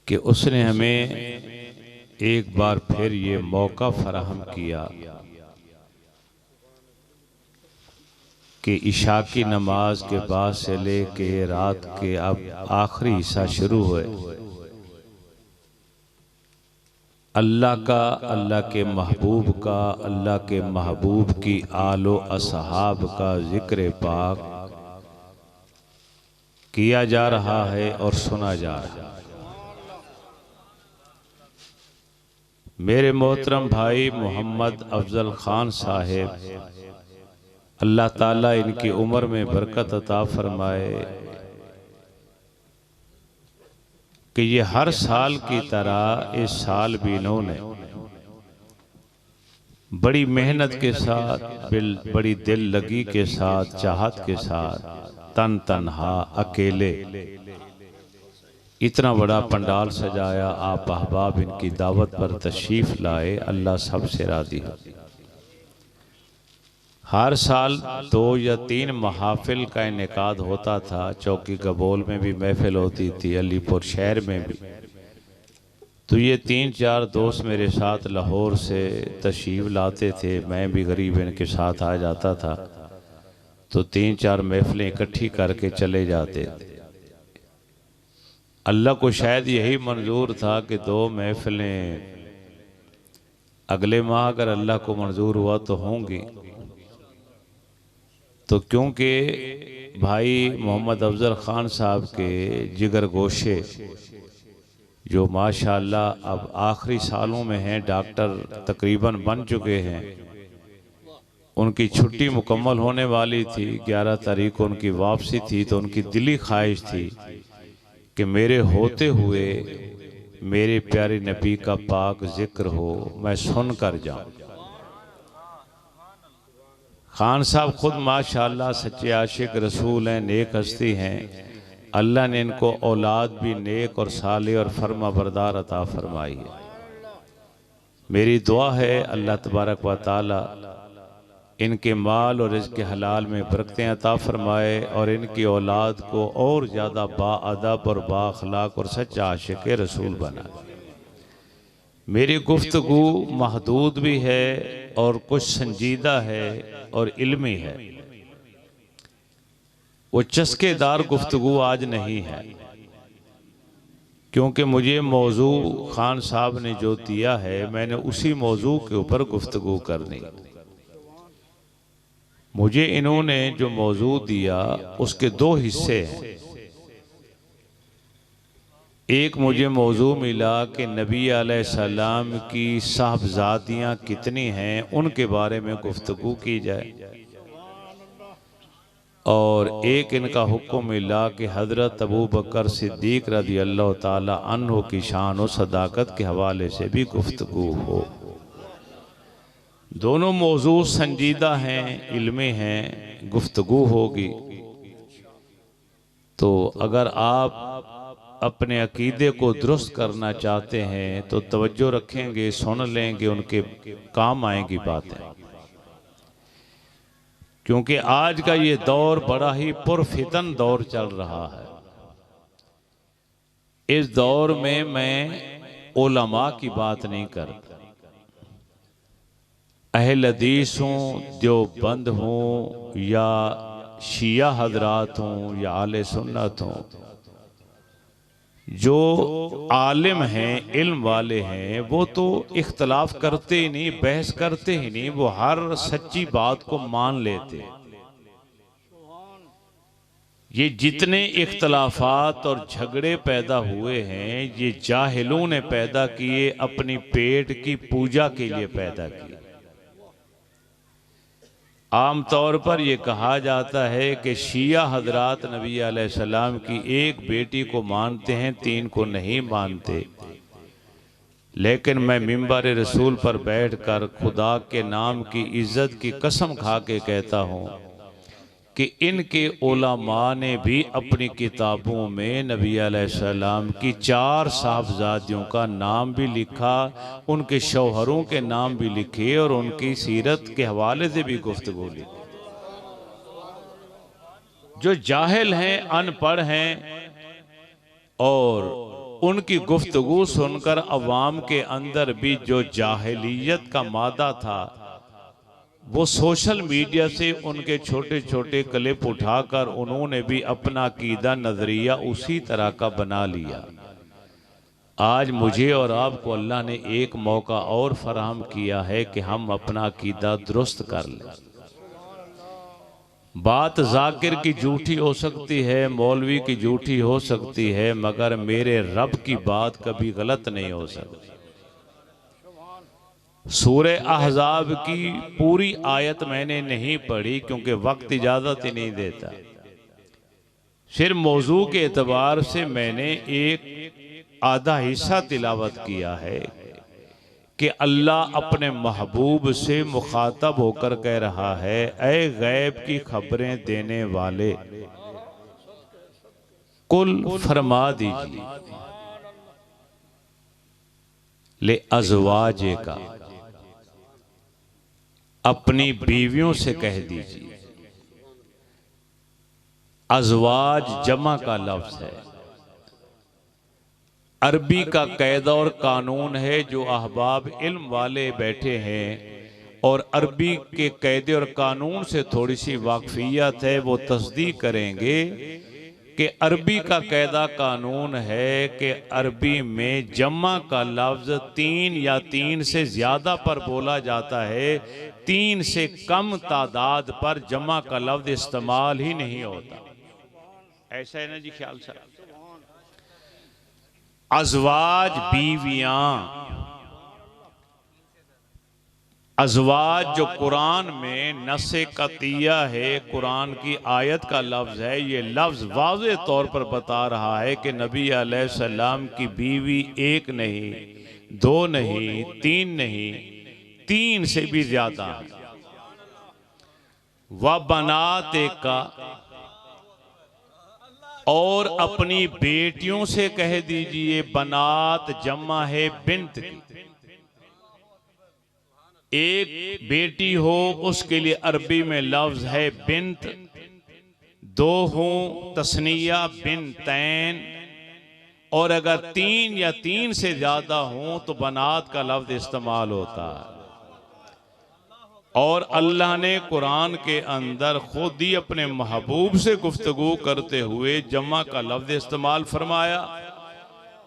कि उसने हमें एक बार फिर ये मौका फराहम किया कि इशा की नमाज के बाद से लेके रात के अब आखिरी हिस्सा शुरू हुए, अल्लाह का, अल्लाह के महबूब का, अल्लाह के महबूब की आलो असहाब का जिक्र पाक किया जा रहा है और सुना जा रहा है। मेरे मोहतरम भाई मोहम्मद अफजल खान साहेब, अल्लाह ताला इनकी उम्र में बरकत अता फरमाए कि ये हर साल की तरह इस साल भी इन्होंने बड़ी मेहनत के साथ, बड़ी दिल लगी के साथ, चाहत के साथ, तन तनहा अकेले इतना बड़ा पंडाल सजाया। आप अहबाब इनकी दावत पर तशरीफ लाए, अल्लाह सबसे राज़ी हो। हर साल 2 या 3 महाफिल का इनेकाद होता था। चौकी गबोल में भी महफिल होती थी, अलीपुर शहर में भी। तो ये 3-4 दोस्त मेरे साथ लाहौर से तशरीफ़ लाते थे, मैं भी गरीब इनके साथ आ जाता था। तो 3-4 महफिलें इकट्ठी करके चले जाते थे। अल्लाह को शायद यही मंजूर था कि 2 महफिलें अगले माह अगर अल्लाह को मंजूर हुआ तो होंगी। तो क्योंकि भाई मोहम्मद अफजल खान साहब के जिगर गोशे जो माशाअल्लाह अब आखिरी सालों में हैं, डॉक्टर तकरीबन बन चुके हैं, उनकी छुट्टी मुकम्मल होने वाली थी। 11 तारीख को उनकी वापसी थी। तो उनकी दिली ख्वाहिश थी कि मेरे होते हुए मेरे प्यारे नबी का पाक जिक्र हो, मैं सुन कर जाऊँ। खान साहब खुद माशाअल्लाह सच्चे आशिक रसूल हैं, नेक हस्ती हैं। अल्लाह ने इनको औलाद भी नेक और साले और फर्मा बरदार अता फरमाई है। मेरी दुआ है अल्लाह तबारक व तआला इनके माल और रिज़्क़ हलाल में बरकतें अता फरमाए और इनकी औलाद को और ज़्यादा बाअदब और बाअखलाक और सच्चा आशिक रसूल बनाए। मेरी गुफ्तगू महदूद भी है और कुछ संजीदा है और इल्मी है। वो चस्केदार गुफ्तगू आज नहीं है, क्योंकि मुझे मौजू खान साहब ने जो दिया है मैंने उसी मौजू के ऊपर गुफ्तगू करनी। मुझे इन्होंने जो मौजू दिया उसके 2 हिस्से हैं। एक मुझे मौजू मिला कि नबी अलैहिस्सलाम की साहबजादियाँ कितनी हैं, उनके बारे में गुफ्तगू की जाए। और एक इनका हुक्म मिला कि हज़रत अबू बकर सिद्दीक रज़ी अल्लाह ताला अन्हु की शान और सदाकत के हवाले से भी गुफ्तगू हो। दोनों मौजू संजीदा हैं, इल्मी हैं, गुफ्तगू होगी। तो अगर आप अपने अकीदे को दुरुस्त करना चाहते हैं तो तवज्जो रखेंगे, सुन लेंगे, उनके काम आएंगी बातें। क्योंकि आज का ये दौर बड़ा ही पुरफितन दौर चल रहा है। इस दौर में मैं उलमा की बात नहीं करता, अहल हदीस हों, देवबंद हों, या शिया हजरात हों, या आले सुन्नत हों, जो आलिम हैं, इल्म वाले हैं, वो तो इख्तलाफ करते ही नहीं, बहस करते ही नहीं, वो हर सच्ची बात को मान लेते। ये जितने इख्तलाफात और झगड़े पैदा हुए हैं, ये जाहिलों ने पैदा किए, अपनी पेट की पूजा के लिए पैदा किए। आम तौर पर यह कहा जाता है कि शिया हजरात नबी अलैहिस्सलाम की एक बेटी को मानते हैं, 3 को नहीं मानते। लेकिन मैं मिंबर रसूल पर बैठकर खुदा के नाम की इज्जत की कसम खा के कहता हूँ कि इनके उलमा ने भी अपनी किताबों में नबी अलैहिस्सलाम की 4 साहबजादियों का नाम भी लिखा, उनके शौहरों के नाम भी लिखे और उनकी सीरत के हवाले से भी गुफ्तगू लिखी। जो जाहिल हैं, अनपढ़ हैं और उनकी गुफ्तगू सुनकर अवाम के अंदर भी जो जाहिलियत का मादा था वो सोशल मीडिया से उनके छोटे छोटे क्लिप उठाकर उन्होंने भी अपना अकीदा नजरिया उसी तरह का बना लिया। आज मुझे और आपको अल्लाह ने एक मौका और फराहम किया है कि हम अपना अकीदा दुरुस्त कर लें। बात जाकिर की झूठी हो सकती है, मौलवी की झूठी हो सकती है, मगर मेरे रब की बात कभी गलत नहीं हो सकती। सूरे अहज़ाब की पूरी आयत मैंने नहीं पढ़ी क्योंकि वक्त इजाज़त ही नहीं देता। सिर्फ मौजू के एतबार से मैंने एक आधा हिस्सा तिलावत किया है कि अल्लाह अपने महबूब से मुखातब होकर कह रहा है, ऐ गैब की खबरें देने वाले, कुल फरमा दीजिए ले अज़वाजे का, अपनी बीवियों से कह दीजिए। अज़वाज जमा का लफ्ज़ है, अरबी का कायदा और कानून है। जो अहबाब इल्म वाले बैठे हैं और अरबी के कायदे और कानून से थोड़ी सी वाकफियत है, वो तस्दीक करेंगे कि अरबी का कायदा कानून है कि अरबी में जमा का लफ्ज़ 3 या 3 से ज़्यादा पर बोला जाता है, 3 से कम तादाद पर जमा का लफ्ज़ इस्तेमाल ही नहीं होता। ऐसा है ना जी ख्याल से। अज़वाज बीवियां, अज़वाज जो कुरान में नसे कतिया है, कुरान की आयत का लफ्ज़ है, ये लफ्ज़ वाज़े तौर पर बता रहा है कि नबी अलैहिस्सलाम की बीवी एक नहीं, 2 नहीं, 3 नहीं, 3 से भी ज़्यादा। व बनाते का, और अपनी बेटियों से कह दीजिए। बनात जमा है बिन्त की, एक बेटी हो उसके लिए अरबी में लफ्ज है बिन्त, 2 हो तस्निया बिनतैन, और अगर 3 या 3 से ज्यादा हो तो बनात का लफ्ज इस्तेमाल होता है। और अल्लाह ने कुरान के अंदर खुद ही अपने महबूब से गुफ्तगू करते हुए जमा का लफ्ज इस्तेमाल फरमाया।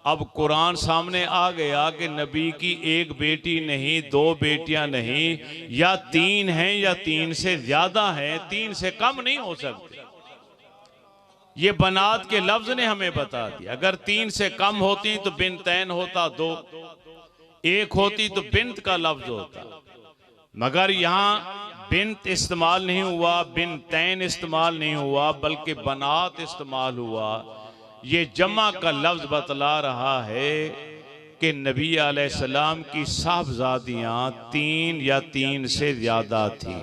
अब कुरान सामने आ गया कि नबी की एक बेटी नहीं, 2 बेटियां नहीं, या 3 हैं या 3 से ज्यादा हैं, 3 से कम नहीं हो सकते। ये बनात के लफ्ज ने हमें बता दिया। अगर 3 से कम होती तो बिनतैन होता, 2, 1 होती तो बिन्त का लफ्ज होता, मगर यहाँ बिन्त इस्तेमाल नहीं हुआ, बिनतैन इस्तेमाल नहीं हुआ, बल्कि बनात इस्तेमाल हुआ। ये जमा का लफ्ज बतला रहा है कि नबी अलैहिस्सलाम की साहबजादियां 3 या 3 से ज्यादा थी।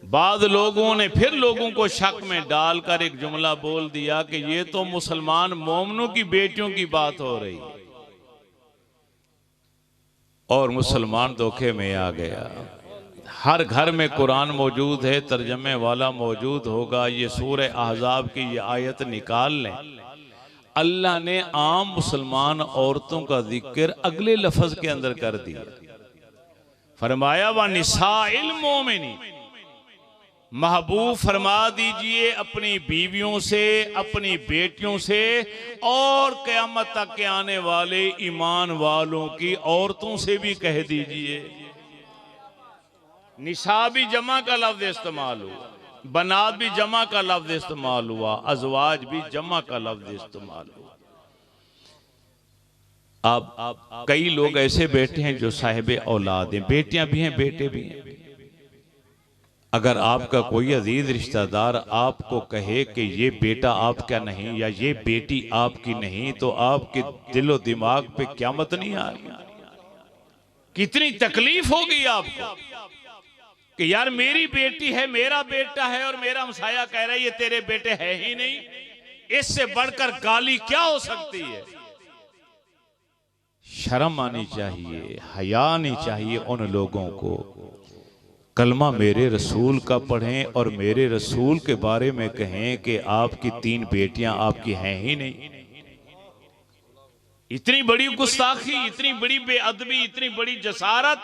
बाद लोगों ने फिर लोगों को शक में डालकर एक जुमला बोल दिया कि ये तो मुसलमान मोमनों की बेटियों की बात हो रही है, और मुसलमान धोखे में आ गया। हर घर में कुरान मौजूद है, तर्जमे वाला मौजूद होगा। ये सूरह अहज़ाब की ये आयत निकाल लें। अल्लाह ने आम मुसलमान औरतों का जिक्र अगले लफ्ज के अंदर कर दिया। फरमाया व निसाइल मोमिनी, महबूब फरमा दीजिए अपनी बीवियों से, अपनी बेटियों से, और क़यामत तक के आने वाले ईमान वालों की औरतों से भी कह दीजिए। निसा भी जमा का लफ्ज इस्तेमाल हुआ, बनात भी जमा का लफ्ज इस्तेमाल हुआ, अज़वाज भी जमा का लफ्ज इस्तेमाल हुआ। अब कई लोग ऐसे बैठे हैं जो साहिब औलाद हैं, बेटियां भी हैं, बेटे भी हैं। अगर आपका कोई अजीज रिश्तेदार आपको कहे कि ये बेटा आपका नहीं या ये बेटी आपकी नहीं, तो आपके दिलो दिमाग पे क़यामत नहीं आ रही? कितनी तकलीफ होगी आपको कि यार मेरी बेटी है, मेरा बेटा है, और मेरा हमसाया कह रहा है ये तेरे बेटे है ही नहीं। इससे बढ़कर गाली क्या हो सकती है? शर्म आनी चाहिए, हया आनी चाहिए उन लोगों को कलमा मेरे रसूल का पढ़ें और मेरे रसूल के बारे में कहें कि आपकी 3 बेटियां आपकी हैं ही नहीं। इतनी बड़ी गुस्ताखी, इतनी बड़ी बेअदबी, इतनी बड़ी जसारत,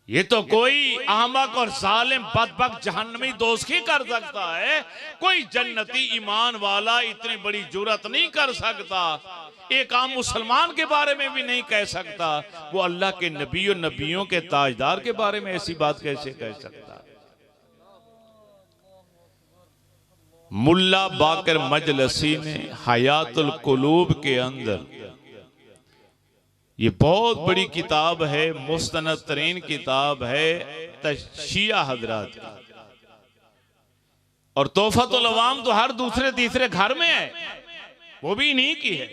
ये तो कोई अहमक और जालिम बदबख्त जहन्नमी दोस्ती कर सकता है। कोई जन्नती ईमान वाला इतनी बड़ी जुर्रत नहीं कर सकता। एक आम मुसलमान के बारे में भी नहीं कह सकता, वो अल्लाह के नबी और नबियों के ताजदार के बारे में ऐसी बात कैसे कह सकता। मुल्ला बाकर मजलसी ने हयातुल कुलूब के अंदर, ये बहुत बड़ी किताब है, मुस्तनद तरीन किताब है तशय्या हजरात की, और तोहफतुल अवाम तो हर दूसरे तीसरे घर में है, वो भी इन्हीं की है।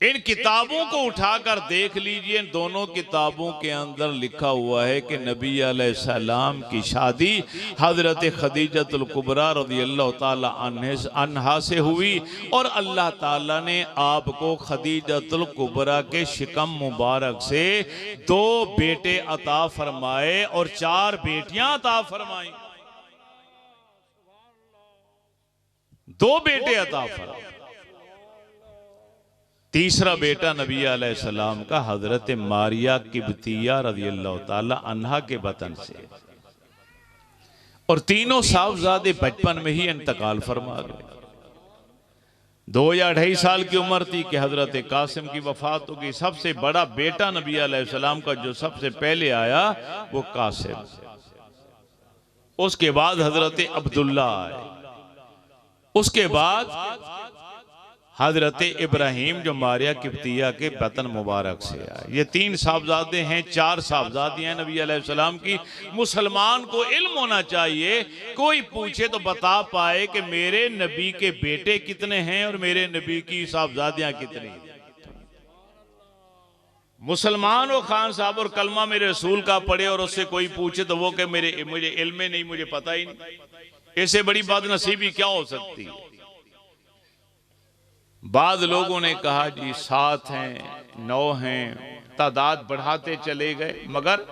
इन किताबों को उठाकर देख लीजिए, इन दोनों किताबों के अंदर लिखा हुआ है कि नबी अलैहिस्सलाम की शादी हजरत खदीजतुल कुबरा रज़ियल्लाहु ताला अन्हा से हुई, और अल्लाह ताला ने आपको खदीजतुल कुबरा के शिकम मुबारक से 2 बेटे अता फरमाए और 4 बेटियां अता फरमाई। 2 बेटे अता फरमाए। तीसरा बेटा नबी अलैहिस्सलाम का हजरत मारिया किब्तिया रज़ियल्लाहु ताला अन्हा के बतन से, और तीनों साहबजादे बचपन में ही इंतकाल फरमा गए। 2 या 2.5 साल की उम्र थी कि हजरत कासिम की वफात हो गई। सबसे बड़ा बेटा नबी अलैहिस्सलाम का जो सबसे पहले आया वो कासिम, उसके बाद हजरत अब्दुल्ला आए, उसके बाद हजरत इब्राहिम जो मारिया किब्तिया के बतन मुबारक से आए। ये 3 साहबजादे हैं, 4 साहबजादियां हैं नबी अलैहिस्सलाम की। मुसलमान को इल्म होना चाहिए, कोई पूछे तो बता पाए कि मेरे नबी के बेटे कितने हैं और मेरे नबी की साहबजादियां कितनी हैं। मुसलमान हो खान साहब और कलमा मेरे रसूल का पढ़े और उससे कोई पूछे तो वो कि मुझे इल्म नहीं, मुझे पता ही नहीं। इससे बड़ी बदनसीबी क्या हो सकती है। बाद लोगों ने कहा जी 7 हैं, 9 हैं, तादाद बढ़ाते चले गए, मगर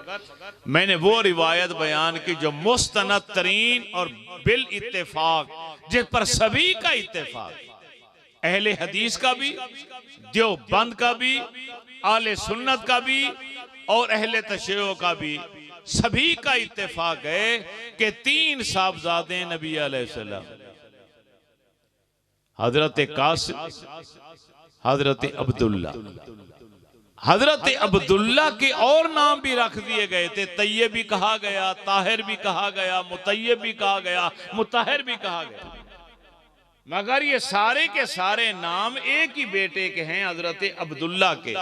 मैंने वो रिवायत बयान की जो मुस्तनद तरीन और बिल इत्तेफाक, जिस पर सभी का इत्तेफाक, अहले हदीस का भी, देवबंद का भी, आले सुन्नत का भी और अहले तशय्युअ का भी, सभी का इत्तेफाक है कि 3 साहबजादे नबी अलैहिस्सलाम, हजरत कासिम, हजरत अब्दुल्ला, हजरत अब्दुल्ला के और नाम भी रख दिए गए थे। तैयब भी कहा गया, ताहिर भी कहा गया, मुतय्यब भी कहा गया, मुताहिर भी कहा गया, मगर ये सारे के सारे नाम एक ही बेटे के हैं, हजरत अब्दुल्ला के।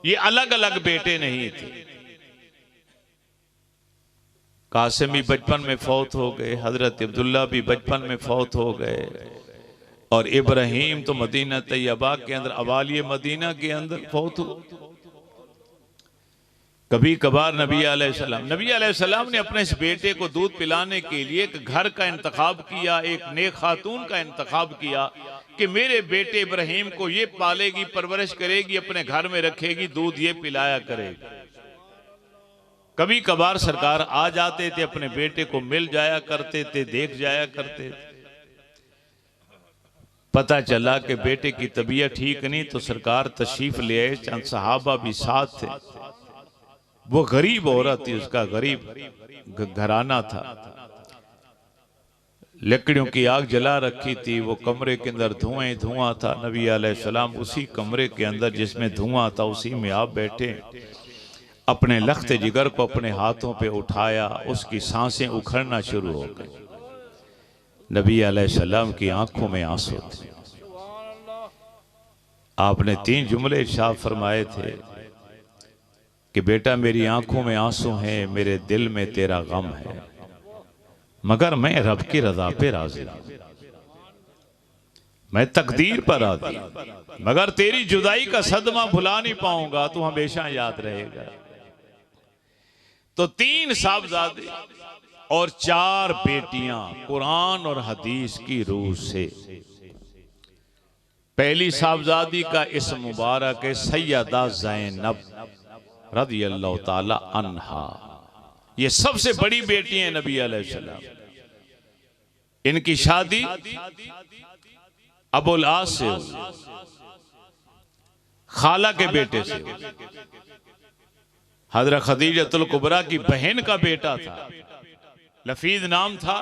ये अलग अलग बेटे नहीं थे। कासिम भी बचपन में फौत हो गए, हजरत अब्दुल्ला भी बचपन में फौत हो गए, और इब्राहिम तो मदीना तैयबा के अंदर अवालिय मदीना के अंदर फौत हो। कभी कभार नबी अलैहिस्सलाम ने अपने इस बेटे को दूध पिलाने के लिए एक घर का इंतखाब किया, एक नेक खातून का इंतखाब किया कि मेरे बेटे इब्राहिम को ये पालेगी, परवरिश करेगी, अपने घर में रखेगी, दूध ये पिलाया करेगी। कभी कभार सरकार आ जाते थे, अपने बेटे को मिल जाया करते थे, देख जाया करते थे। पता चला कि बेटे की तबीयत ठीक नहीं तो सरकार तशरीफ ले आए, चंद सहाबा भी साथ थे। वो गरीब औरत थी, उसका गरीब घराना था, लकड़ियों की आग जला रखी थी, वो कमरे के अंदर धुआं था। नबी अलैहिस्सलाम उसी कमरे के अंदर जिसमें धुआं था उसी में आप बैठे, अपने लख्त जिगर को अपने हाथों पे उठाया, उसकी सांसें उखड़ना शुरू हो गई। नबी अलैहिस्सलाम की आंखों में आंसू थे। आपने 3 जुमले इरशाद फरमाए थे कि बेटा मेरी आंखों में आंसू हैं, मेरे दिल में तेरा गम है, मगर मैं रब की रजा पे राजी हूं, मैं तकदीर पर राजी, मगर तेरी जुदाई का सदमा भुला नहीं पाऊंगा, तू हमेशा याद रहेगा। तो 3 साहबजादे और 4 बेटियां कुरान और हदीस की रूह से। पहली साहबजादी का इस्म मुबारक है सैयदा ज़ैनब, रज़ियल्लाहु ताला अन्हा। ये सबसे बड़ी बेटी हैं नबी अलैहिस्सलाम। इनकी शादी अबुल आस से हुई, खाला के बेटे से। हजरत खदीजतुल कुबरा की बहन का बेटा था, लफीद नाम था,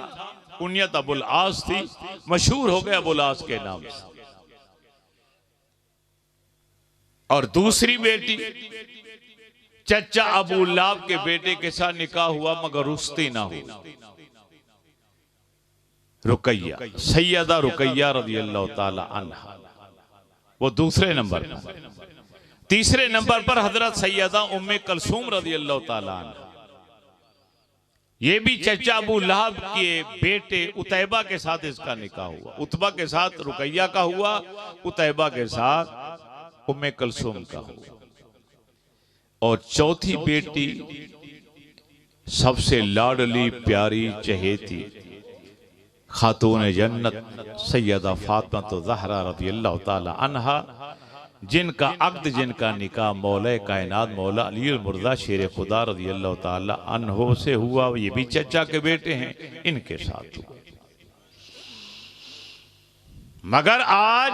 कुनियत अबुल आस थी, मशहूर हो गए अबुल आस के नाम से। और दूसरी बेटी चचा अबू लाब के बेटे के साथ निकाह हुआ मगर रुश्ती ना हुआ, रुकैया, सैयदा रुकैया रज़ियल्लाहु ताला अन्हा, वो दूसरे नंबर पर। तीसरे नंबर पर हजरत सैयदा उम्मे कलसूम रज़ियल्लाहु ताला अन्हा। ये भी चचा अबू लहब के बेटे उतैबा के साथ इसका निकाह हुआ। उतबा के साथ रुकैया का हुआ, उतैबा के साथ उम्मे कलसूम का हुआ। और चौथी बेटी सबसे लाडली प्यारी चहेती खातून जन्नत सैयदा फातिमा तो ज़हरा रज़ियल्लाहु ताला अन्हा, जिनका अक्द, जिनका निकाह मौला कायनात मौला अली मुर्दा शेर खुदा रज़ियल्लाहु ताला अन्हो से हुआ। ये भी चचा के बेटे हैं, इनके साथ हुआ। मगर आज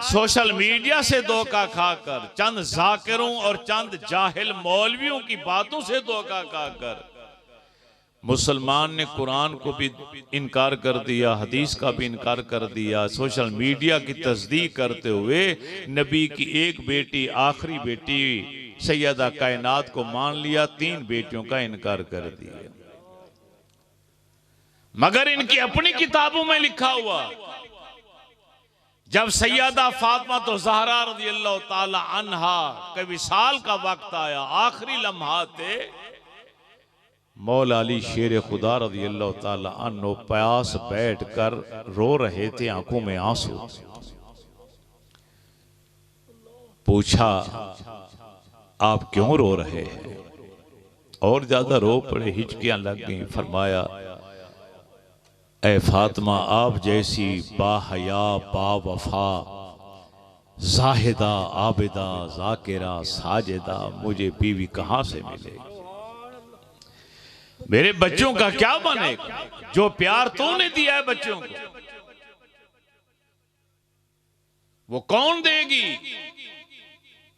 सोशल मीडिया से धोखा खाकर, चंद जाकिरों और चंद जाहिल मौलवियों की बातों से धोखा खाकर मुसलमान ने कुरान को भी इनकार कर दिया, हदीस का भी इनकार कर दिया। सोशल मीडिया की तस्दीक करते हुए नबी की एक बेटी, आखिरी बेटी सैयदा कायनात को मान लिया, 3 बेटियों का इनकार कर दिया। मगर इनकी अपनी किताबों में लिखा हुआ, जब सैयदा फातिमा तो ज़हरा रज़ियल्लाहु ताला अन्हा के विसाल का वक्त आया, आखिरी लम्हा थे, मौला अली शेर खुदा रज़ियल्लाहु ताला अन्हो प्यास बैठकर रो रहे थे, आंखों में आंसू। पूछा आप क्यों रो रहे हैं? और ज्यादा रो पड़े, हिचकियां लग गई। फरमाया ए फातिमा, आप जैसी बाहया बावफा जाहिदा आबिदा जाकिरा साजिदा मुझे बीवी कहां से मिलेगी? मेरे बच्चों का क्या बनेगा? जो प्यार तूने दिया है बच्चों को, वो कौन देगी?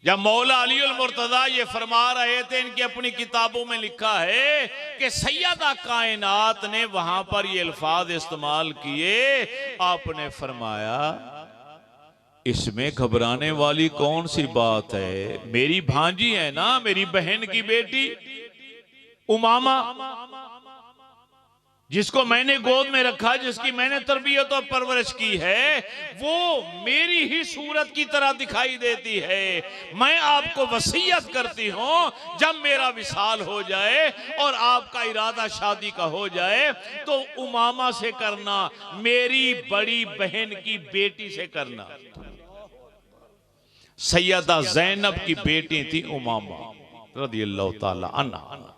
जब मौला अली अल मुर्तजा ये फरमा रहे थे, इनकी अपनी किताबों में लिखा है कि सैयदा कायनात ने वहां पर ये अल्फाज इस्तेमाल किए। आपने फरमाया इसमें घबराने वाली कौन सी बात है? मेरी भांजी है ना, मेरी बहन की बेटी उमामा, जिसको मैंने गोद में रखा, जिसकी मैंने तरबियत और परवरिश की है, वो मेरी ही सूरत की तरह दिखाई देती है। मैं आपको वसीयत करती हूं, जब मेरा विसाल हो जाए और आपका इरादा शादी का हो जाए तो उमामा से करना, मेरी बड़ी बहन की बेटी से करना। सैयदा ज़ैनब की बेटी थी उमामा रज़ियल्लाहु ताला अन्हा।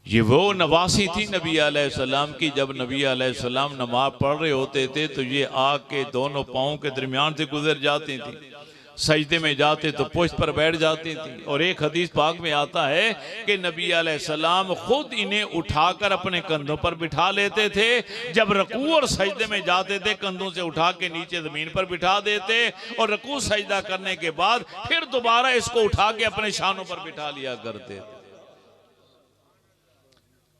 ये वो नवासी थी नबी अलैहिस्सलाम की। जब नबी अलैहिस्सलाम नमाज पढ़ रहे होते थे तो ये आके दोनों पाँव के दरमियान से गुजर जाती थी, सजदे में जाते तो पुश्त पर बैठ जाती थी। और एक हदीस पाक में आता है कि नबी अलैहिस्सलाम खुद इन्हें उठाकर अपने कंधों पर बिठा लेते थे। जब रकू और सजदे में जाते थे कंधों से उठा के नीचे जमीन पर बिठा देते, और रकू सजदा करने के बाद फिर दोबारा इसको उठा के अपने शानों पर बिठा लिया करते थे।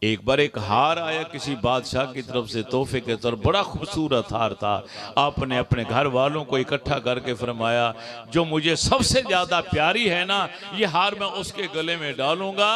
एक बार एक हार आया किसी बादशाह की तरफ से तोहफे के तौर, बड़ा खूबसूरत हार था। आपने अपने घर वालों को इकट्ठा करके फरमाया जो मुझे सबसे ज्यादा प्यारी है ना, ये हार मैं उसके गले में डालूंगा।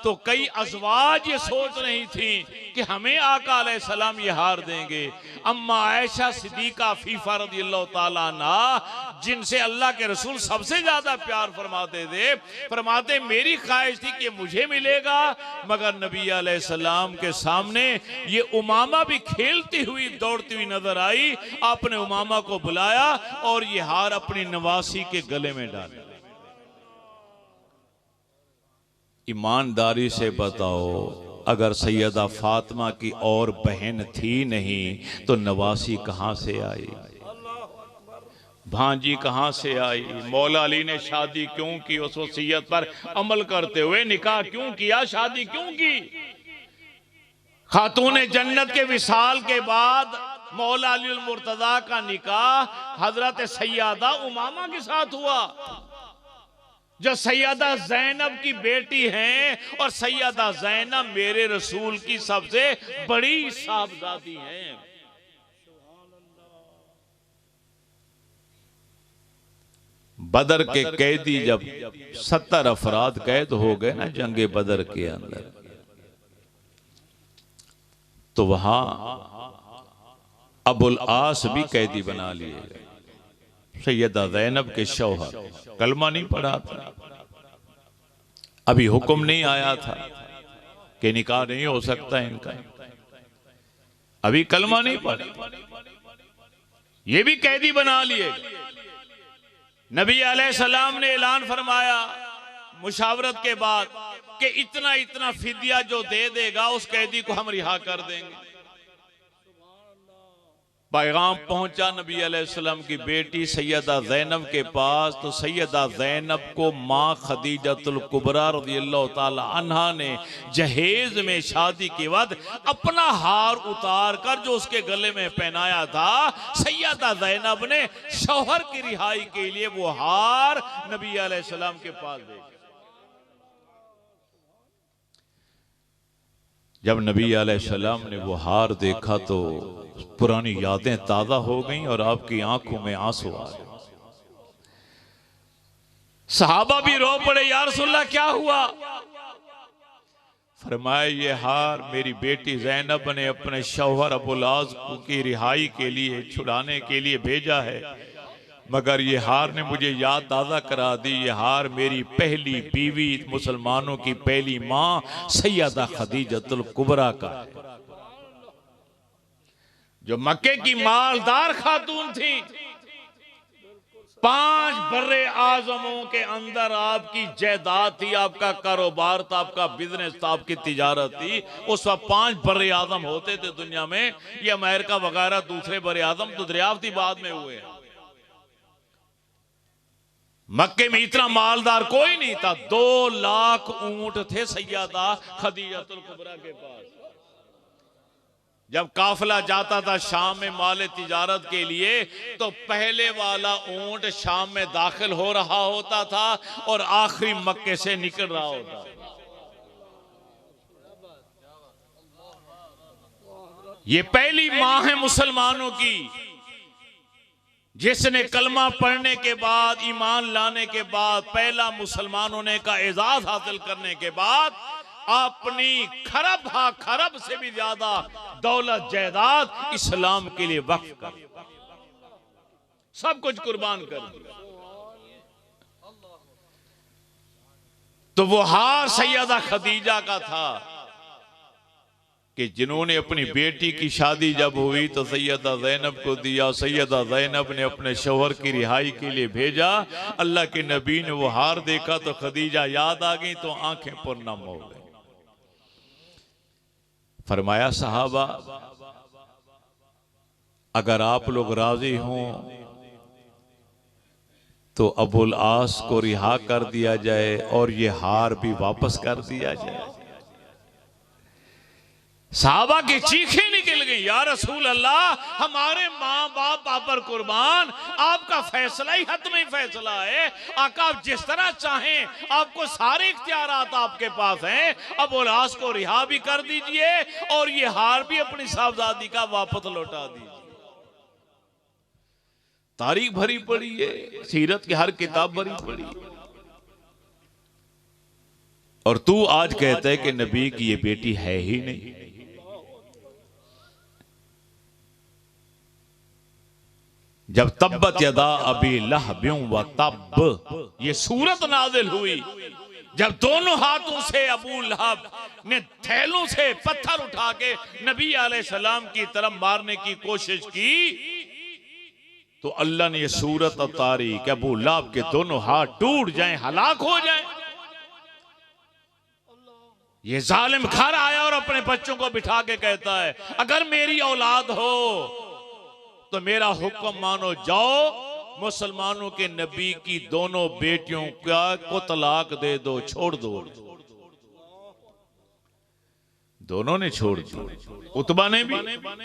तो कई अज़वाज ये सोच रही थी कि हमें आका अलैहिस्सलाम ये हार देंगे। अम्मा आयशा सिद्दीका अफीफा रज़ियल्लाहु ताला अन्हा, जिनसे अल्लाह के रसूल सबसे ज्यादा प्यार फरमाते थे, फरमाते मेरी ख्वाहिश थी कि मुझे मिलेगा, मगर नबी अलैहिस्सलाम के सामने ये उमामा भी खेलती हुई दौड़ती हुई नजर आई। आपने उमामा को बुलाया और ये हार अपनी नवासी के गले में डाला। ईमानदारी से बताओ, अगर सैयदा फातिमा की और बहन थी नहीं तो नवासी कहां से आई? भांजी कहां से आई, मौला अली ने शादी क्यों की, उस वसीयत पर अमल करते हुए निकाह क्यों किया, शादी क्यों की। खातून जन्नत के विसाल के बाद मौला अली अल मुर्तजा का निकाह हजरत सैयदा उमामा के साथ हुआ, जो सैयदा जैनब की बेटी हैं, और सैयदा जैनब मेरे रसूल की सबसे बड़ी साहबजादी हैं। बदर के कैदी जब 70 अफराद कैद हो गए ना जंगे बदर के अंदर, तो वहां अबुल आस भी कैदी बना लिए गए। सैयदा जैनब के शौहर कलमा नहीं पढ़ा था, अभी हुक्म नहीं आया था कि निकाह नहीं हो सकता इनका, अभी कलमा नहीं पढ़ा, ये भी कैदी बना लिए। नबी अलैहिस्सलाम ने ऐलान फरमाया मुशावरत के बाद कि इतना इतना फिदिया जो दे देगा उस कैदी को हम रिहा कर देंगे। पैगाम पहुंचा नबी अलैहिस्सलाम की बेटी सैयदा जैनब के पास, तो सैयदा जैनब को माँ खदीजतुल कुबरा रज़ियल्लाहु ताला अन्हा ने जहेज में शादी के बाद अपना हार उतार कर जो उसके गले में पहनाया था, सैयदा जैनब ने शौहर की रिहाई के लिए वो हार नबी अलैहिस्सलाम के पास भेजा। जब नबी अलैहिस्सलाम ने वो हार देखा तो पुरानी यादें ताजा हो गईं और आपकी आंखों में आंसू आ गए। सहाबा भी रो पड़े, या रसूलल्लाह क्या हुआ। फरमाया ये हार मेरी बेटी जैनब ने अपने शौहर अबुल आस की रिहाई के लिए, छुड़ाने के लिए भेजा है, मगर ये हार ने मुझे याद ताज़ा करा दी, ये हार मेरी पहली बीवी, मुसलमानों की पहली माँ सैयदा खदीजतुल कुबरा का, जो मक्के की मालदार खातून थी। 5 बर्रे आजमों के अंदर आपकी जायदाद थी, आपका कारोबार था, आपका बिजनेस था, आपकी तिजारत थी। उस वक्त 5 बर्रे आजम होते थे दुनिया में, ये अमेरिका वगैरह दूसरे बर्रे आजम तो दरियाफ्ती बाद में हुए। मक्के में इतना मालदार कोई नहीं था। 2 लाख ऊंट थे सैयदा खदीजतुल कुबरा के पास। जब काफिला जाता था शाम में माल तिजारत के लिए, तो पहले वाला ऊंट शाम में दाखिल हो रहा होता था और आखिरी मक्के से निकल रहा होता। ये पहली माँ है मुसलमानों की, जिसने कलमा पढ़ने के बाद, ईमान लाने के बाद, पहला मुसलमान होने का एजाज हासिल करने के बाद अपनी खरब से भी ज्यादा दौलत जायदाद इस्लाम के लिए वक्फ कर, सब कुछ कुर्बान कर दिया। तो वो हार सैयदा खदीजा का था कि जिन्होंने अपनी बेटी की शादी जब हुई तो सैयदा जैनब को दिया। सैयदा जैनब ने अपने शौहर की रिहाई के लिए भेजा। अल्लाह के नबी ने वो हार देखा तो खदीजा याद आ गई तो आंखें पुरनम हो गई। फरमाया सहाबा अगर आप लोग राजी हों तो अबुल आस को रिहा कर दिया जाए और ये हार भी वापस कर दिया जाए। साहबा की चीखें निकल गई, या रसूल अल्लाह, हमारे माँ बाप पर कुर्बान, आपका फैसला ही हतमी फैसला है। आका आप जिस तरह चाहें, आपको सारे इख्तियारात आपके पास हैं। अब उलास को रिहा भी कर दीजिए और ये हार भी अपनी साहबजादी का वापस लौटा दीजिए। तारीख भरी पड़ी है, सीरत की हर किताब भरी पड़ी है, और तू आज कहता है कि नबी की ये बेटी है ही नहीं। जब तब्बत यदा अबी लहबियों व तब ये सूरत नाजिल हुई, जब दोनों हाथों से अबू लहब ने थैलों से पत्थर उठा के नबी अलैहिस्सलाम की तरफ मारने की कोशिश की, तो अल्लाह ने ये सूरत उतारी कि अबू लहब के दोनों हाथ टूट जाएं, हलाक हो जाएं। ये जालिम घर आया और अपने बच्चों को बिठा के कहता है अगर मेरी औलाद हो तो मेरा हुक्म मानो, जाओ मुसलमानों के नबी की दोनों बेटियों को तलाक दे दो, छोड़ दो। दोनों ने छोड़ दी। उतबा ने भी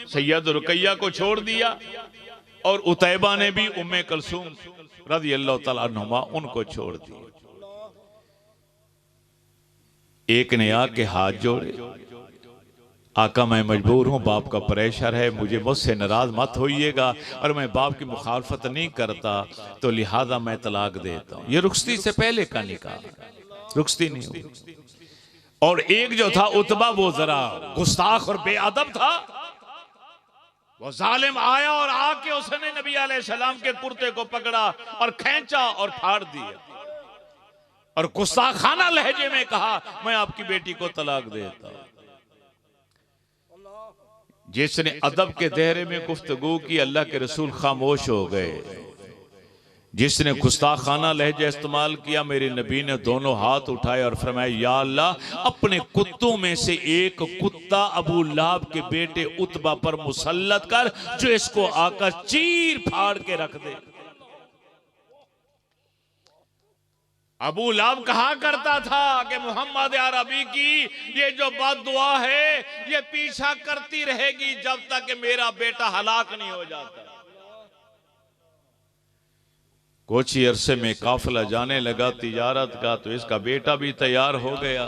सैयद रुकैया को छोड़ दिया और उतैबा ने भी उम्मे कुलसूम रज़ी अल्लाह तआला अन्हुमा उनको छोड़ दिया। एक ने आके हाथ जोड़े, आका मैं मजबूर हूं, बाप का प्रेशर है, मुझसे नाराज मत होइएगा और मैं बाप की मुखालफत नहीं करता, तो लिहाजा मैं तलाक देता हूं। ये रुखसती से पहले का निकाह, रुखसती नहीं हुई। और एक जो था उतबा, वो जरा गुस्ताख और बेअदब था। वो जालिम आया और आके उसने नबी अलैहिस्सलाम के कुर्ते को पकड़ा और खींचा और फाड़ दिया और गुस्ताखाना लहजे में कहा मैं आपकी बेटी को तलाक देता हूं। जिसने अदब के दायरे में गुफ्तगू की, अल्लाह के रसूल खामोश हो गए। जिसने गुस्ताखाना लहजा इस्तेमाल किया, मेरे नबी ने दोनों हाथ उठाए और फरमाया या अल्लाह, अपने कुत्तों में से एक कुत्ता अबू लहब के बेटे उतबा पर मुसल्लत कर, जो इसको आकर चीर फाड़ के रख दे। अबू लहब कहा करता था कि मोहम्मद अरबी की ये जो बददुआ है ये पीछा करती रहेगी जब तक कि मेरा बेटा हलाक नहीं हो जाता। कुछ ही अरसे में काफिला जाने लगा तिजारत का, तो इसका बेटा भी तैयार हो गया।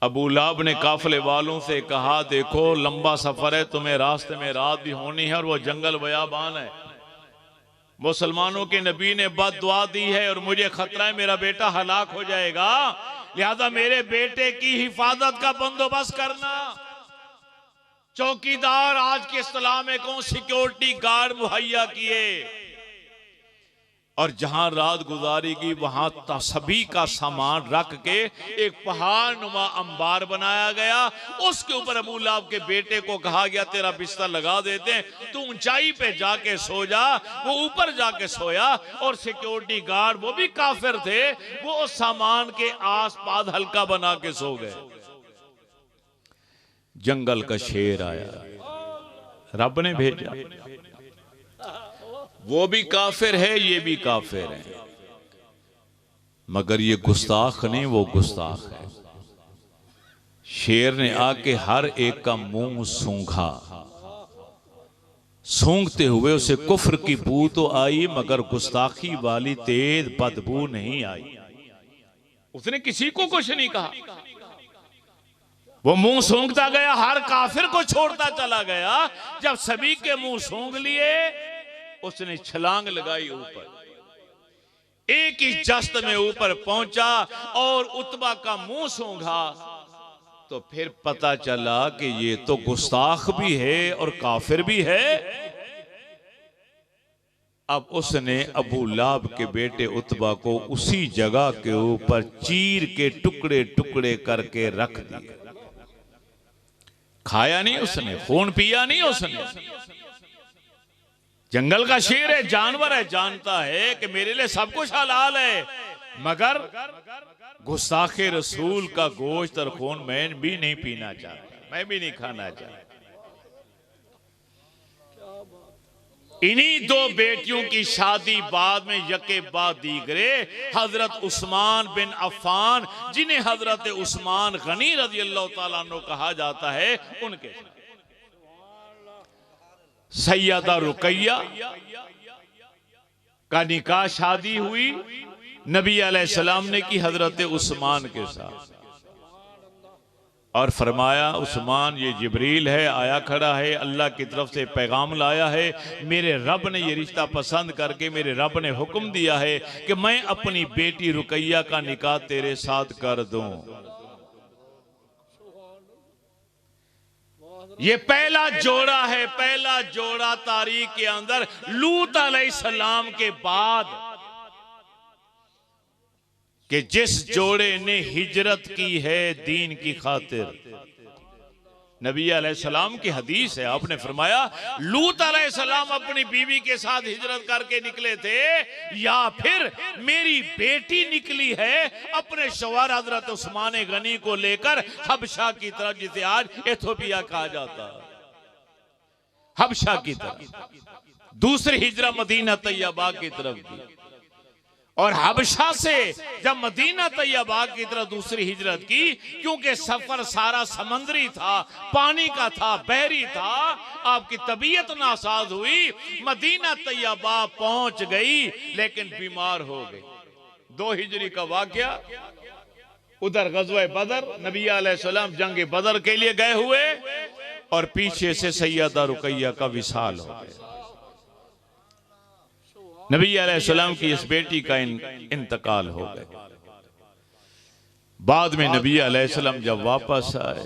अबू लहब ने काफिले वालों से कहा देखो लंबा सफर है, तुम्हें रास्ते में रात भी होनी है और वो जंगल बयाबान है। मुसलमानों के नबी ने बददुआ दी है और मुझे खतरा है मेरा बेटा हलाक हो जाएगा, लिहाजा मेरे बेटे की हिफाजत का बंदोबस्त करना। चौकीदार आज के इस्लाम में कौन सिक्योरिटी गार्ड मुहैया किए और जहां रात गुजारेगी वहां सभी का सामान रख के एक पहाड़ नुमा अंबार बनाया गया। उसके ऊपर अबू लहब के बेटे को कहा गया तेरा बिस्तर लगा देते हैं, तू ऊंचाई पे जाके सो जा। वो ऊपर जाके सोया और सिक्योरिटी गार्ड वो भी काफिर थे, वो उस सामान के आसपास हल्का बना के सो गए। जंगल का शेर आया, रब ने भेजा, वो भी काफिर है ये भी काफिर है, मगर ये गुस्ताख नहीं वो गुस्ताख है। शेर ने आके हर एक का मुंह सूंघा, सूंघते हुए उसे कुफ्र की बू तो आई मगर गुस्ताखी वाली तेज बदबू नहीं आई। उसने किसी को कुछ नहीं कहा, वो मुंह सूंघता गया, हर काफिर को छोड़ता चला गया। जब सभी के मुंह सूंघ लिए उसने छलांग लगाई ऊपर, एक ही जस्त में ऊपर पहुंचा और उतबा का मुंह सूंघा तो फिर पता चला कि ये तो गुस्ताख भी है और काफिर भी है। अब उसने अबू लहब के बेटे उतबा को उसी जगह के ऊपर चीर के टुकड़े टुकड़े करके रख दिया। खाया नहीं उसने, खून पिया नहीं उसने। जंगल का शेर है, जानवर है, जानता है कि मेरे लिए सब कुछ हलाल है, मगर गुस्ताखे रसूल का गोश्त और खून मैं भी नहीं पीना चाहता, मैं भी नहीं खाना चाहता। इन्हीं दो बेटियों की शादी बाद में यके बाद दीगरे हजरत उस्मान बिन अफ़्फ़ान, जिन्हें हजरत उस्मान गनी रज़ी अल्लाह तआला अन्हु कहा जाता है, उनके सैयदा रुकैया का निकाह शादी हुई नबी अलैहिस्सलाम ने की हजरत उस्मान के साथ। और फरमाया उस्मान ये जिब्रील है, आया खड़ा है, अल्लाह की तरफ से पैगाम लाया है, मेरे रब ने ये रिश्ता पसंद करके मेरे रब ने हुक्म दिया है कि मैं अपनी बेटी रुकैया का निकाह तेरे साथ कर दूं। ये पहला जोड़ा है, पहला जोड़ा तारीख के अंदर लूत अलैहिस्सलाम के बाद कि जिस जोड़े ने हिजरत की है दीन की खातिर। नबी अलैहिस्सलाम की हदीस है, आपने फरमाया लूत अलैहिस्सलाम अपनी बीवी के साथ हिजरत करके निकले थे या फिर मेरी बेटी निकली है अपने शौहर हजरत उस्मान गनी को लेकर हबशा की तरफ, जिसे आज इथियोपिया कहा जाता है। हबशा की तरफ, दूसरी हिजरा मदीना तैयबा की तरफ की। और हबशा से जब मदीना तैयबा की तरफ दूसरी हिजरत की, क्योंकि सफर सारा समंदरी था, पानी का था, बहरी था, आपकी तबीयत नासाज हुई, मदीना तैयबा पहुंच गई लेकिन बीमार हो गई। 2 हिजरी का वाकया, उधर गज़वा बदर, नबी अलैहिस्सलाम जंग बदर के लिए गए हुए और पीछे से सैयदा रुकैया का विसाल हो गया। नबी अलैहिस्सलाम की इस बेटी का इंतकाल हो गया। बाद में नबी अलैहिस्सलाम जब वापस आए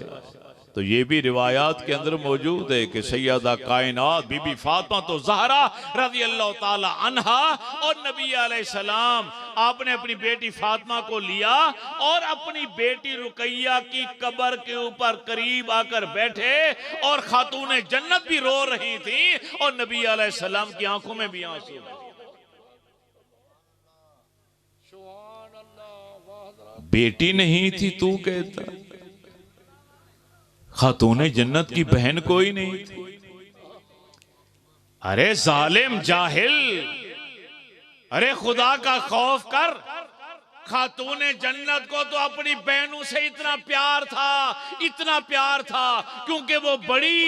तो ये भी रिवायात के अंदर मौजूद है कि सैयदा कायनात बीबी फातिमा तो ज़हरा रज़ी अल्लाह ताला अन्हा और नबी अलैहिस्सलाम आपने अपनी बेटी फातिमा को लिया और अपनी बेटी रुकैया की कब्र के ऊपर करीब आकर बैठे और खातूने जन्नत भी रो रही थी और नबी अलैहिस्सलाम की आंखों में भी आंसू। बेटी नहीं थी तू कहता, खातूने जन्नत की बहन कोई नहीं थी। अरे जालिम जाहिल, अरे खुदा का खौफ कर। खातूने जन्नत को तो अपनी बहनों से इतना प्यार था, इतना प्यार था, क्योंकि वो बड़ी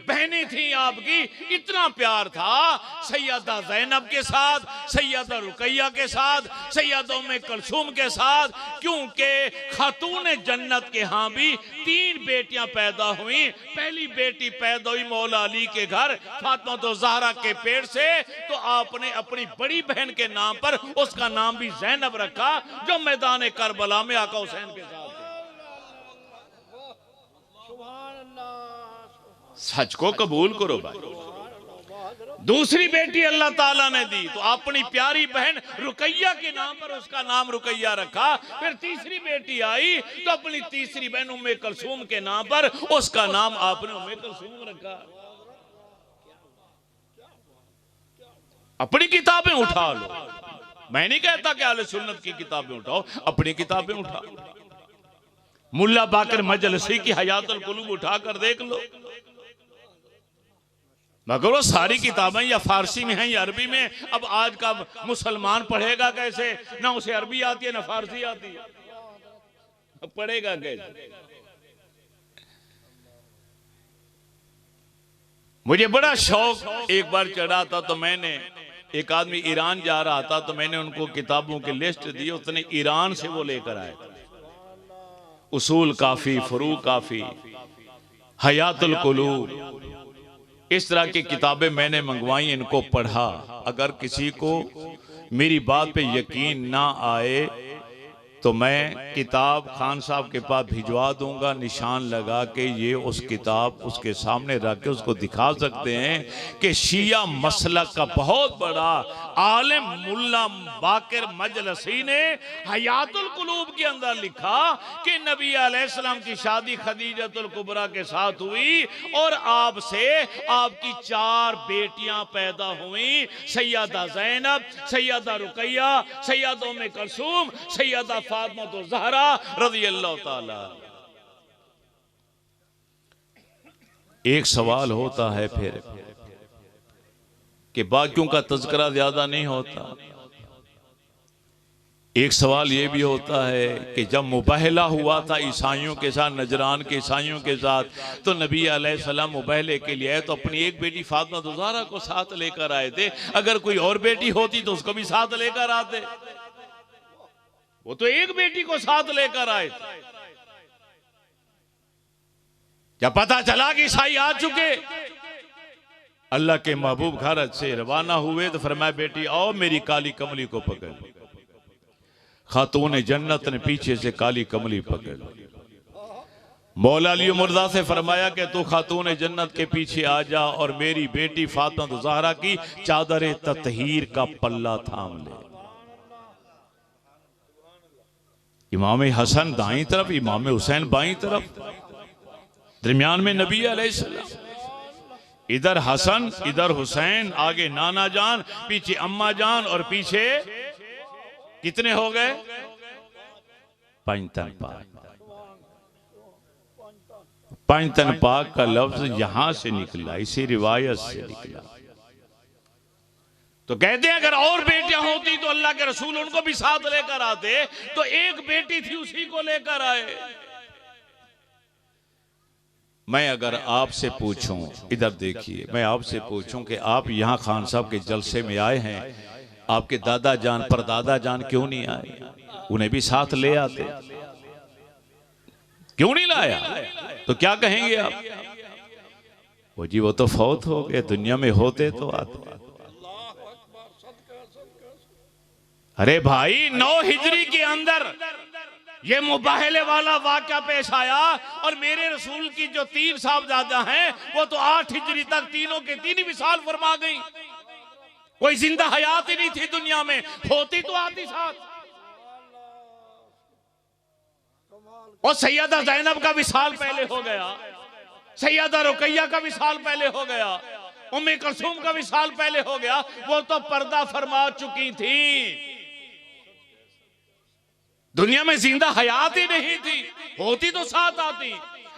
बहनें थी आपकी, इतना प्यार था सैयदा ज़ैनब के साथ, सैयदा रुकैया के साथ, सैयदा उम्मे कुलसूम के साथ, क्योंकि खातूने जन्नत के यहाँ भी 3 बेटियां पैदा हुई। पहली बेटी पैदा हुई मौला अली के घर फातिमा तो ज़हरा के पेट से, तो आपने अपनी बड़ी बहन के नाम पर उसका नाम भी ज़ैनब रखा, जो मैदान करबला में आका हुसैन के साथ। सच को कबूल करो भाई। दूसरी बेटी अल्लाह ताला ने दी तो अपनी प्यारी बहन रुकैया के नाम पर उसका नाम रुकैया रखा। फिर तीसरी बेटी आई तो अपनी तीसरी बहन उम्मे कुलसूम के नाम पर उसका नाम आपने उम्मे कुलसूम रखा। अपनी किताबें उठा लो, मैं नहीं कहता कि अहले सुन्नत की किताबें उठाओ, अपनी किताबें उठा लो। मुल्ला बाकर मजलसी की हयातुल कुलूब उठाकर देख लो, मगर वो सारी किताबें या फारसी में हैं या अरबी में। अब आज का मुसलमान पढ़ेगा कैसे? ना उसे अरबी आती है ना फारसी आती है, पढ़ेगा कैसे? मुझे बड़ा शौक एक बार चढ़ा था, तो मैंने, एक आदमी ईरान जा रहा था तो मैंने उनको किताबों की लिस्ट दी, उसने ईरान से वो लेकर आए, उसूल काफी, फुरूक काफी, हयातुल कुलूब, इस तरह की किताबें मैंने मंगवाई, इनको पढ़ा। अगर किसी को मेरी बात पे यकीन ना आए तो मैं किताब खान साहब के पास भिजवा दूंगा, निशान लगा के ये उस किताब उसके सामने रख के उसको दिखा सकते हैं कि शिया मसलक का बहुत बड़ा आलिम मुल्ला बाकर मजलसी ने हयातुल कुलूब के अंदर लिखा कि नबी अलैहिस्सलाम की शादी खदीजतुल कुबरा के साथ हुई और आपसे आपकी 4 बेटियां पैदा हुई, सैयदा ज़ैनब, सैयदा रुकैया, सैयदा उम्मे कुलसूम, सैयदा फातिमा तो ज़हरा रज़ी अल्लाह ताला। एक सवाल होता है फिर कि बाकियों का तज़किरा ज्यादा नहीं होता। एक सवाल यह भी होता है कि जब मुबाहला हुआ था ईसाइयों के साथ, नजरान के ईसाइयों के साथ, तो नबी अलैहिस्सलाम मुबाहले के लिए आए तो अपनी एक बेटी फातिमा तो ज़हरा को साथ लेकर आए थे। अगर कोई और बेटी होती तो उसको भी साथ लेकर आते, वो तो एक बेटी को साथ लेकर आए थे। जब पता चला कि ईसाई आ चुके, अल्लाह के महबूब घर से रवाना हुए तो फरमाया बेटी आओ मेरी काली कमली को पकड़। खातून जन्नत ने पीछे से काली कमली पकड़। मौला अली मुर्दा से फरमाया कि तू खातून जन्नत के पीछे आ जा और मेरी बेटी फातिमा तो ज़हरा की चादर ततहीर का पल्ला थाम ले। इमाम हसन दाईं तरफ, इमाम हुसैन बाईं तरफ, दरमियान में नबी अलैहिस्सलाम। इधर हसन, इधर हुसैन, आगे नाना जान, पीछे अम्मा जान और पीछे कितने हो गए? 5 पंजतन पाक का लफ्ज यहां से निकला, इसी रिवायत से निकला। तो कहते हैं अगर और बेटियां होती तो अल्लाह के रसूल उनको भी साथ लेकर आते, तो एक बेटी थी उसी को लेकर आए। मैं अगर आपसे पूछूं, इधर देखिए, मैं आपसे पूछूं कि आप यहां खान साहब के जलसे में आए हैं, आपके दादा जान परदादा जान क्यों नहीं आए? उन्हें भी साथ ले आते, क्यों नहीं लाया? तो क्या कहेंगे आप? वो जी वो तो फौत हो गए, दुनिया में होते तो आते। अरे भाई 9 हिजरी के अंदर ये मुबाहले वाला वाक़या पेश आया, और मेरे रसूल की जो 3 साहबजादा हैं वो तो 8 हिजरी तक तीनों के तीन ही विसाल फरमा गई। कोई जिंदा हयात ही नहीं थी दुनिया में, होती तो आती साथ। और सैयदा ज़ैनब का विसाल पहले हो गया, सैयदा रुकैया का विसाल पहले हो गया, उम्मे कुलसूम का विसाल पहले हो गया। वो तो पर्दा फरमा चुकी थी, दुनिया में जिंदा हयात ही नहीं थी, होती तो साथ आती।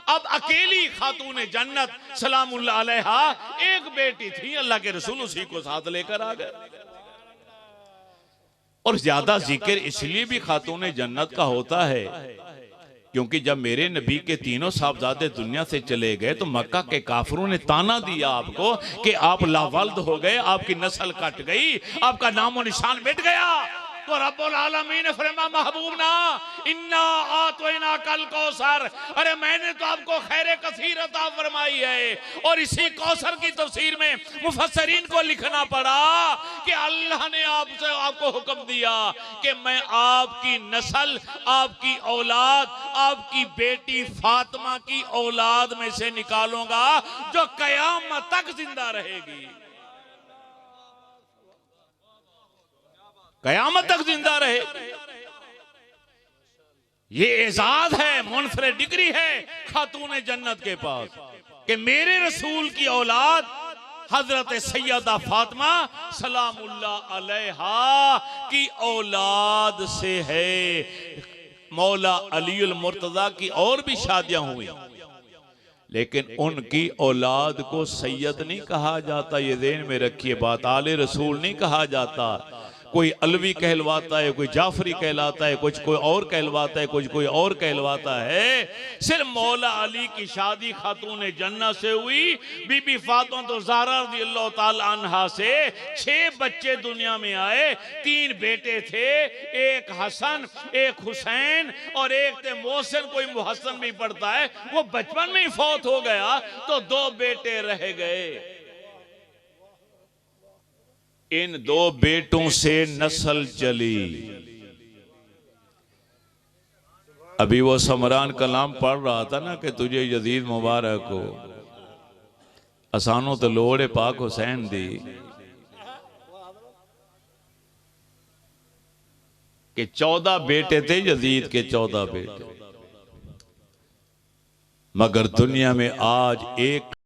अब अकेली खातून जन्नत सलामुल्लाह अलैहा एक बेटी थी, अल्लाह के रसूल उसी को साथ लेकर आ गए। और ज्यादा जिक्र इसलिए भी खातून जन्नत का होता है क्योंकि जब मेरे नबी के तीनों साहबजादे दुनिया से चले गए तो मक्का के काफिरों ने ताना दिया आपको कि आप लावल्द हो गए, आपकी नस्ल कट गई, आपका नामो निशान मिट गया। तो रब्बुल आलमीन ने फरमा महबूब ना इन्ना आतोइना कल कौसर, अरे मैंने तो आपको खैर कसीर अता फरमाई है। और इसी कौसर की तफसीर में मुफस्सरीन को लिखना पड़ा कि अल्लाह ने आपको हुक्म दिया कि मैं आपकी नस्ल, आपकी औलाद, आपकी बेटी फातिमा की औलाद में से निकालूंगा जो कयामत तक जिंदा रहेगी, कयामत तक जिंदा रहे। ये एजाज है, मुनफरिद डिग्री है खातून जन्नत के पास कि मेरे रसूल की औलाद हजरत सैयदा फातिमा सलामुल्लाह अलैहा की औलाद से है। मौला अलीउल मुर्तजा की और भी शादियां हुई, लेकिन उनकी औलाद को सैयद नहीं कहा जाता, ये ज़हन में रखिए बात। आले रसूल नहीं कहा जाता, कोई अलवी कहलवाता है, कोई जाफरी कहलाता है, कुछ कोई और कहलवाता है, कुछ कोई और कहलवाता है। सिर्फ मौला अली की शादी खातून जन्नत से हुई। बीबी फातिमा तो ज़हरा रज़ियल्लाहु ताला अन्हा से 6 बच्चे दुनिया में आए। 3 बेटे थे, एक हसन, एक हुसैन और एक थे मोहसिन, कोई मुहस्सन भी पढ़ता है, वो बचपन में ही फौत हो गया, तो 2 बेटे रह गए। इन 2 बेटों से नस्ल चली। अभी वो समरान कलाम पढ़ रहा था ना कि तुझे यजीद मुबारक हो, असानों तो लोड़े पाक हुसैन दी, कि 14 बेटे थे यजीद के, 14 बेटे, मगर दुनिया में आज एक